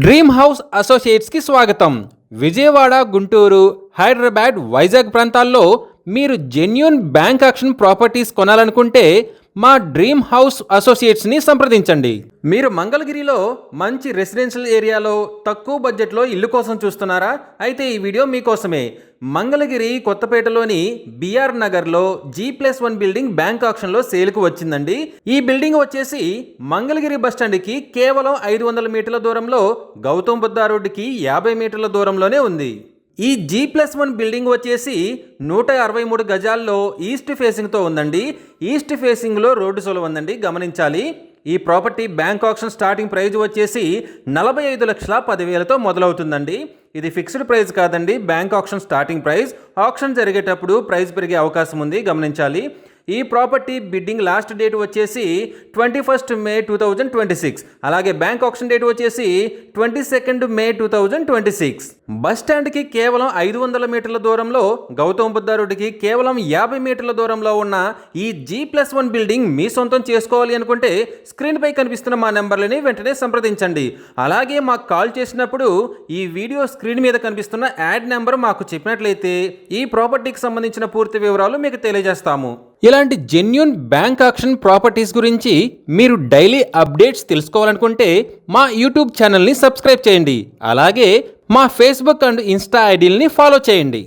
Dream house అసోసియేట్స్కి స్వాగతం. విజయవాడ, గుంటూరు, హైదరాబాద్, వైజాగ్ ప్రాంతాల్లో మీరు జెన్యూన్ బ్యాంక్ ఆక్షన్ ప్రాపర్టీస్ కొనాలనుకుంటే మా డ్రీమ్ హౌస్ అసోసియేట్స్ని సంప్రదించండి. మీరు మంగళగిరిలో మంచి రెసిడెన్షియల్ ఏరియాలో తక్కువ బడ్జెట్లో ఇల్లు కోసం చూస్తున్నారా? అయితే ఈ వీడియో మీకోసమే. మంగళగిరి కొత్తపేటలోని బిఆర్ నగర్లో G+1 బిల్డింగ్ బ్యాంక్ ఆక్షన్లో సేల్కు వచ్చిందండి. ఈ బిల్డింగ్ వచ్చేసి మంగళగిరి బస్టాండ్కి కేవలం 500 మీటర్ల దూరంలో, గౌతమ్ బుద్ధ రోడ్డుకి 50 మీటర్ల దూరంలోనే ఉంది. ఈ G+1 బిల్డింగ్ వచ్చేసి 163 గజాల్లో ఈస్ట్ ఫేసింగ్తో ఉందండి. ఈస్ట్ ఫేసింగ్లో రోడ్డు సొలవ ఉందండి, గమనించాలి. ఈ property bank auction starting price వచ్చేసి 45,10,000తో మొదలవుతుందండి. ఇది ఫిక్స్డ్ ప్రైస్ కాదండి, bank auction starting price. Auction జరిగేటప్పుడు ప్రైస్ పెరిగే అవకాశం ఉంది, గమనించాలి. ఈ ప్రాపర్టీ బిడ్డింగ్ లాస్ట్ డేట్ వచ్చేసి 21 మే 2026. అలాగే బ్యాంక్ ఆక్షన్ డేట్ వచ్చేసి 22 మే 2026. బస్ స్టాండ్కి కేవలం 500 మీటర్ల దూరంలో, గౌతమ్ బుద్ధ రోడ్డుకి కేవలం 50 మీటర్ల దూరంలో ఉన్న ఈ G+1 బిల్డింగ్ మీ సొంతం చేసుకోవాలి అనుకుంటే స్క్రీన్పై కనిపిస్తున్న మా నెంబర్లని వెంటనే సంప్రదించండి. అలాగే మాకు కాల్ చేసినప్పుడు ఈ వీడియో స్క్రీన్ మీద కనిపిస్తున్న యాడ్ నెంబర్ మాకు చెప్పినట్లయితే ఈ ప్రాపర్టీకి సంబంధించిన పూర్తి వివరాలు మీకు తెలియజేస్తాము. ఇలాంటి జెన్యూన్ బ్యాంక్ ఆక్షన్ ప్రాపర్టీస్ గురించి మీరు డైలీ అప్డేట్స్ తెలుసుకోవాలనుకుంటే మా యూట్యూబ్ ఛానల్ని సబ్స్క్రైబ్ చేయండి. అలాగే మా ఫేస్బుక్ అండ్ ఇన్స్టా ఐడీలని ఫాలో చేయండి.